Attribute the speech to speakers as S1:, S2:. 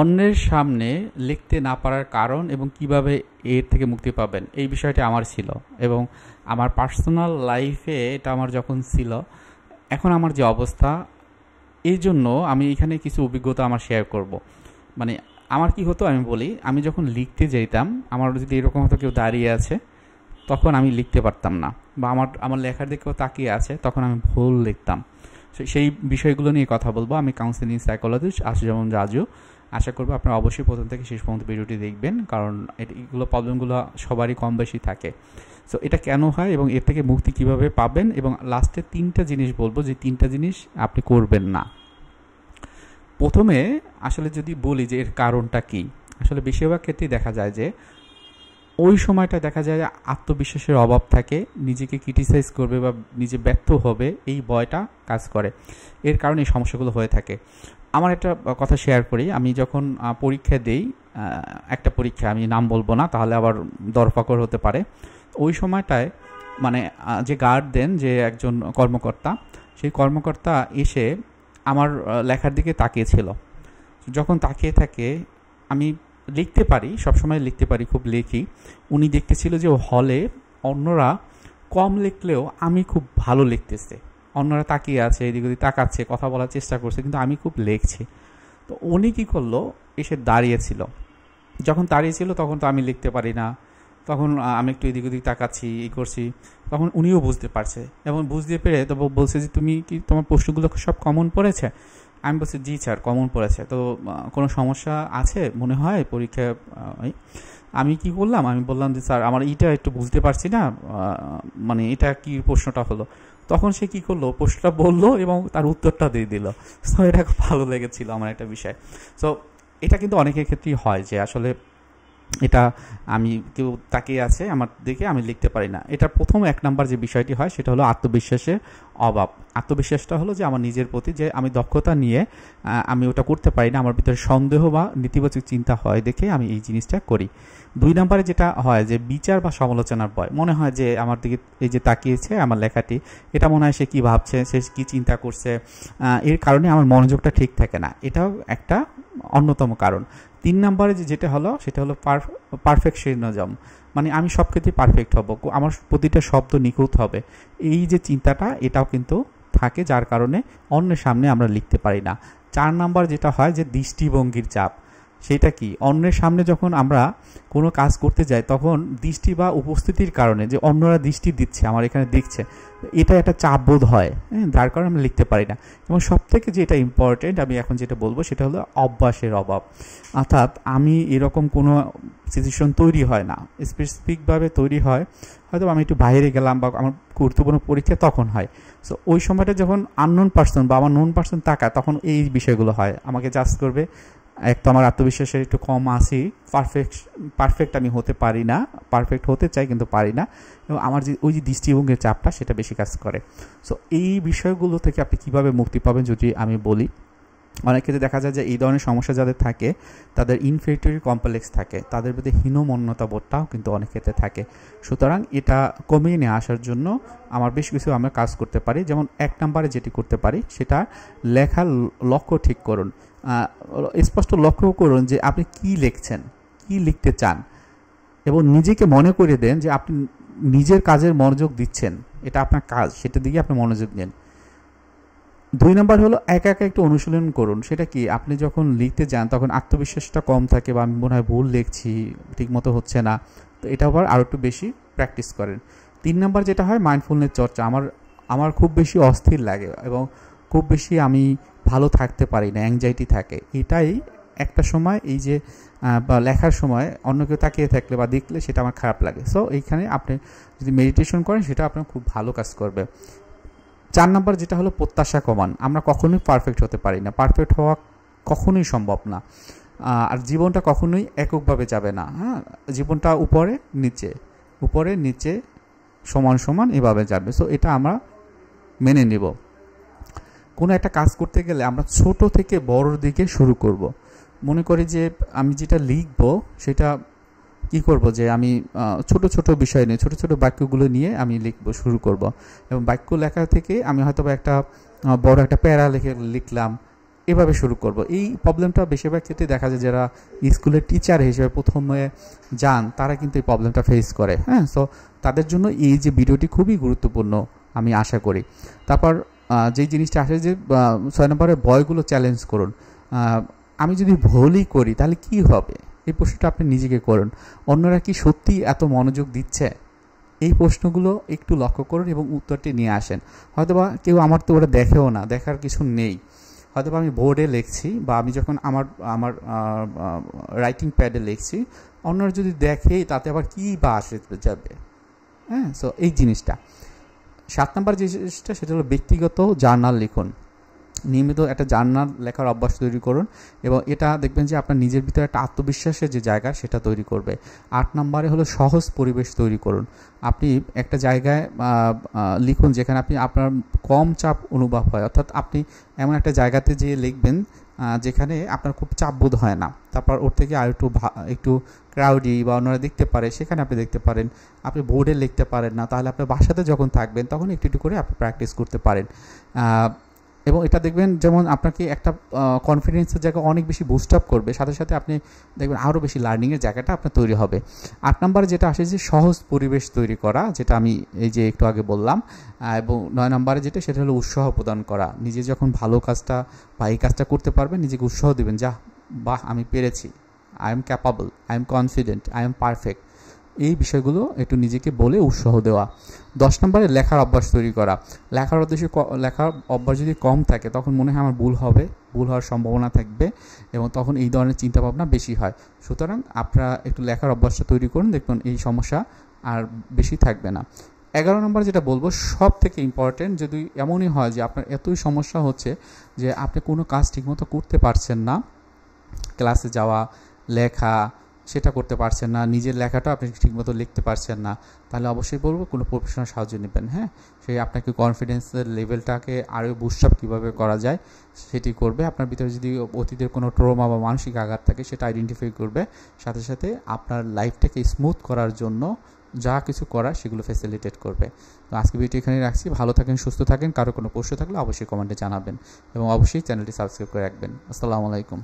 S1: অন্যের সামনে লিখতে না পারার কারণ এবং কিভাবে এর থেকে মুক্তি পাবেন, এই বিষয়টি আমার ছিল। এবং আমার পার্সোনাল লাইফে এটা আমার যখন ছিল, এখন আমার যে অবস্থা, এই জন্য আমি এখানে কিছু অভিজ্ঞতা আমার শেয়ার করব। মানে আমার কি হতো আমি বলি, আমি যখন লিখতে যেতাম, আমার যদি এরকম হতো কেউ দাঁড়িয়ে আছে, তখন আমি লিখতে পারতাম না, বা আমার আমার লেখার দিকে কেউ তাকিয়ে আছে, তখন আমি ভুল লিখতাম। সেই বিষয়গুলো নিয়ে কথা বলবো। আমি কাউন্সিলিং সাইকোলজিস্ট আসিফ রাজু। আশা করবো আপনারা অবশ্যই প্রথম থেকে শেষ পর্যন্ত ভিডিওটি দেখবেন, কারণ এগুলো প্রবলেমগুলো সবারই কম বেশি থাকে। সো এটা কেন হয় এবং এর থেকে মুক্তি কিভাবে পাবেন, এবং লাস্টে 3টা জিনিস বলবো, যে 3টা জিনিস আপনি করবেন না। প্রথমে আসলে যদি বলি যে এর কারণটা কি, আসলে বেশিরভাগ ক্ষেত্রেই দেখা যায় যে ওই সময়টা দেখা যায় যে আত্মবিশ্বাসের অভাব থাকে, নিজেকে ক্রিটিসাইজ করবে বা নিজে ব্যর্থ হবে এই ভয়টা কাজ করে। এর কারণে এই সমস্যাগুলো হয়ে থাকে। আমার একটা কথা শেয়ার করি। আমি যখন পরীক্ষা দেই, একটা পরীক্ষা, আমি নাম বলবো না তাহলে আবার দরফাকর হতে পারে। ওই সময়টায় মানে যে গার্ড দেন, যে একজন কর্মকর্তা, সেই কর্মকর্তা এসে আমার লেখার দিকে তাকিয়েছিল। যখন তাকিয়ে থাকে, আমি লিখতে পারি, সবসময় লিখতে পারি, খুব লিখি। উনি দেখতেছিল যে হলে অন্যরা কম লিখলেও আমি খুব ভালো লিখতেছে। অন্যরা তাকিয়ে আছে, এদিক ওদিক তাকাচ্ছে, কথা বলার চেষ্টা করছে, কিন্তু আমি খুব লিখছি। তো উনি কী করলো, এসে দাঁড়িয়েছিল। যখন দাঁড়িয়েছিল তখন তো আমি লিখতে পারি না, তখন আমি একটু এদিক ওদিক তাকাচ্ছি, করছি। তখন উনিও বুঝতে পারছে, এবং বুঝতে পেরে তো বলছে যে তুমি কি তোমার প্রশ্নগুলো সব কমন পড়েছে? আমি বলছি জি স্যার, কমন পড়েছে। তো কোনো সমস্যা আছে মনে হয় পরীক্ষায়? আমি কি করলাম, আমি বললাম যে স্যার আমার এইটা একটু বুঝতে পারছি না, মানে এটা কি প্রশ্নটা হলো। তখন সে কি করলো, প্রশ্নটা বললো এবং তার উত্তরটা দিয়ে দিল। সো এটা খুব ভালো লেগেছিল আমার একটা বিষয়। সো এটা কিন্তু অনেকের ক্ষেত্রেই হয় যে আসলে এটা আমি কেউ তাকিয়ে আছে আমার দিকে, আমি লিখতে পারি না। এটা প্রথম 1 নাম্বার যে বিষয়টি হয় সেটা হলো আত্মবিশ্বাসের অভাব। আত্মবিশ্বাসটা হলো যে আমার নিজের প্রতি যে আমি দক্ষতা নিয়ে আমি ওটা করতে পারি না, আমার ভিতরে সন্দেহ বা নেতিবাচক চিন্তা হয় দেখে আমি এই জিনিসটা করি। 2 নাম্বারে যেটা হয় যে বিচার বা সমালোচনার ভয়। মনে হয় যে আমার দিকে এই যে তাকিয়েছে আমার লেখাটি, এটা মনে হয় সে কী ভাবছে, সে কী চিন্তা করছে, এর কারণে আমার মনোযোগটা ঠিক থাকে না। এটাও একটা অন্যতম কারণ। 3 নাম্বারে যেটা হলো সেটা হলো পারফেকশনিজম। মানে আমি সব ক্ষেত্রে পারফেক্ট হব, আমার প্রতিটা শব্দ নিখুঁত হবে, এই যে চিন্তাটা, এটাও কিন্তু থাকে, যার কারণে অন্যের সামনে আমরা লিখতে পারি না। 4 নাম্বার যেটা হয় যে দৃষ্টিভঙ্গির চাপ। সেটা কি, অন্যের সামনে যখন আমরা কোনো কাজ করতে যাই, তখন দৃষ্টি বা উপস্থিতির কারণে যে অন্যরা দৃষ্টি দিচ্ছে, আমার এখানে দেখছে, এটা একটা চাপ বোধ হয়, যার কারণে আমরা লিখতে পারি না। এবং সবথেকে যেটা ইম্পর্টেন্ট আমি এখন যেটা বলবো সেটা হলো অভ্যাসের অভাব। অর্থাৎ আমি এরকম কোনো সিচুয়েশন তৈরি হয় না, স্পেসিফিকভাবে তৈরি হয় হয়তো আমি একটু বাইরে গেলাম বা আমার গুরুত্বপূর্ণ পরীক্ষা তখন হয়। সো ওই সময়টা যখন আননোন পার্সন বা আমার নোন পার্সন তাকায়, তখন এই বিষয়গুলো হয়, আমাকে জাজ করবে। এক তো আমার আত্মবিশ্বাসের একটু কম আছি, পারফেক্ট আমি হতে পারি না, পারফেক্ট হতে চাই কিন্তু পারি না, এবং আমার যে ওই যে দৃষ্টিভঙ্গির চাপটা সেটা বেশি কাজ করে। সো এই বিষয়গুলো থেকে আপনি কীভাবে মুক্তি পাবেন যদি আমি বলি, অনেক ক্ষেত্রে দেখা যায় যে এই ধরনের সমস্যা যাদের থাকে তাদের ইনফেরিয়রিটি কমপ্লেক্স থাকে, তাদের প্রতি হীনমন্যতা বোধটাও কিন্তু অনেক ক্ষেত্রে থাকে। সুতরাং এটা কমিয়ে নিয়ে আসার জন্য আমার বেশ কিছু আমরা কাজ করতে পারি। যেমন 1 নাম্বারে যেটি করতে পারি সেটা লেখার লক্ষ্য ঠিক করুন। স্পষ্ট লক্ষ্য করুন যে আপনি কি লিখছেন, কি লিখতে চান, এবং নিজেকে মনে করিয়ে দেন যে আপনি নিজের কাজের মনোযোগ দিচ্ছেন, এটা আপনার কাজ, সেটা দিকে আপনি মনোযোগ দেন। 2 নাম্বার হলো একা একা একটু অনুশীলন করুন। সেটা কি, আপনি যখন লিখতে যান তখন আত্মবিশ্বাসটা কম থাকে, বা আমি মনে হয় ভুল লিখছি, ঠিকমতো হচ্ছে না, তো এটা আবার আরও একটু বেশি প্র্যাকটিস করেন। 3 নাম্বার যেটা হয় মাইন্ডফুলনেস চর্চা। আমার খুব বেশি অস্থির লাগে এবং খুব বেশি আমি ভালো থাকতে পারি না, অ্যাংজাইটি থাকে। এটাই একটা সময় এই যে বা লেখার সময় অন্য কেউ তাকিয়ে থাকলে বা দেখলে সেটা আমার খারাপ লাগে। সো এইখানে আপনি যদি মেডিটেশন করেন সেটা আপনার খুব ভালো কাজ করবে। 4 নাম্বার যেটা হলো প্রত্যাশা কমান। আমরা কখনোই পারফেক্ট হতে পারি না, পারফেক্ট হওয়া কখনোই সম্ভব না। আর জীবনটা কখনোই এককভাবে যাবে না। হ্যাঁ, জীবনটা উপরে নিচে সমান সমান এভাবে যাবে। সো এটা আমরা মেনে নেব। কোনো একটা কাজ করতে গেলে আমরা ছোট থেকে বড়র দিকে শুরু করব। মনে করি যে আমি যেটা লিখব সেটা কি করব, যে আমি ছোট ছোট বিষয় নিয়ে, ছোট ছোট বাক্যগুলো নিয়ে আমি শুরু করব, এবং বাক্য লেখা থেকে আমি হয়তো একটা বড় একটা প্যারা লিখলাম, এভাবে শুরু করব। এই প্রবলেমটা বেশিরভাগ ক্ষেত্রে দেখা যায় যারা স্কুলের টিচার হিসেবে প্রথমে যান তারা কিন্তু এই প্রবলেমটা ফেস করে। হ্যাঁ, সো তাদের জন্য এই যে ভিডিওটি খুবই গুরুত্বপূর্ণ আমি আশা করি। তারপর যেই জিনিসটা আসে যে 6 নম্বরে ভয়গুলো চ্যালেঞ্জ করুন। আমি যদি ভুলই করি তাহলে কি হবে, এই প্রশ্নটা আপনি নিজেকে করুন। অন্যরা কি সত্যি এত মনোযোগ দিচ্ছে? এই প্রশ্নগুলো একটু লক্ষ্য করুন এবং উত্তরটি নিয়ে আসেন। হয়তোবা কেউ আমার তো ওটা দেখেও না, দেখার কিছু নেই। হয়তোবা আমি বোর্ডে লিখছি বা আমি যখন আমার আমার রাইটিং প্যাডে লিখছি, অন্যরা যদি দেখে তাতে আবার কী বা আসে যাবে। হ্যাঁ, সো এই জিনিসটা। 7 নম্বর যে জিনিসটা সেটা হলো ব্যক্তিগত জার্নাল লিখুন। নিয়মিত একটা জার্নাল লেখার অভ্যাস তৈরি করুন এবং এটা দেখবেন যে আপনার নিজের ভিতরে একটা আত্মবিশ্বাসের যে জায়গা সেটা তৈরি করবে। 8 নম্বরে হলো সহজ পরিবেশ তৈরি করুন। আপনি একটা জায়গায় লিখুন যেখানে আপনার কম চাপ অনুভব হয়, অর্থাৎ আপনি এমন একটা জায়গাতে যেয়ে লিখবেন যেখানে আপনার খুব চাপ বোধ হয় না। তারপর ওর থেকে আর একটু ক্রাউডি বা অন্যরা দেখতে পারে সেখানে আপনি দেখতে পারেন। আপনি বোর্ডে লিখতে পারেন না, তাহলে আপনার বাসাতে যখন থাকবেন তখন একটু একটু করে আপনি প্র্যাকটিস করতে পারেন। এবং এটা দেখবেন যেমন আপনাকে একটা কনফিডেন্সের জায়গা অনেক বেশি বুস্ট আপ করবে, সাথে সাথে আপনি দেখবেন আরও বেশি লার্নিংয়ের জায়গাটা আপনার তৈরি হবে। 8 নম্বরে যেটা আসে যে সহজ পরিবেশ তৈরি করা, যেটা আমি এই যে একটু আগে বললাম। এবং 9 নম্বরে যেটা সেটা হলো উৎসাহ প্রদান করা। নিজে যখন ভালো কাজটা বা এই কাজটা করতে পারবেন নিজেকে উৎসাহ দেবেন, যা বাহ আমি পেরেছি, I am capable, I am confident, I am perfect. এই বিষয়গুলো একটু নিজেকে বলে উৎসাহ দেওয়া। 10 নম্বরে লেখার অভ্যাস তৈরি করা। লেখার অভ্যাস যদি কম থাকে তখন মনে হয় আমার ভুল হবে, ভুল হওয়ার সম্ভাবনা থাকবে এবং তখন এই ধরনের চিন্তাভাবনা বেশি হয়। সুতরাং আপনারা একটু লেখার অভ্যাসটা তৈরি করুন, দেখুন এই সমস্যা আর বেশি থাকবে না। 11 নম্বর যেটা বলবো সব থেকে ইম্পর্টেন্ট, যদি এমনই হয় যে আপনার এতই সমস্যা হচ্ছে যে আপনি কোনো কাজ ঠিকমতো করতে পারছেন না, ক্লাসে যাওয়া, লেখা সেটা করতে পারছেন না, নিজের লেখাটা আপনি ঠিকমতো লিখতে পারছেন না, তাহলে অবশ্যই বলবো কোনো প্রফেশনাল সাহায্য নেবেন। হ্যাঁ, সেই আপনাকে কনফিডেন্সের লেভেলটাকে আরও বুস্ট আপ কীভাবে করা যায় সেটি করবে। আপনার ভিতরে যদি অতীতের কোনো ট্রমা বা মানসিক আঘাত থাকে সেটা আইডেন্টিফাই করবে, সাথে সাথে আপনার লাইফটাকে স্মুথ করার জন্য যা কিছু করার সেগুলো ফ্যাসিলিটেট করবে। তো আজকে ভিডিও এখানে রাখছি। ভালো থাকেন, সুস্থ থাকেন। কারো কোনো প্রশ্ন থাকলে অবশ্যই কমেন্টে জানাবেন এবং অবশ্যই চ্যানেলটি সাবস্ক্রাইব করে রাখবেন। আসসালামু আলাইকুম।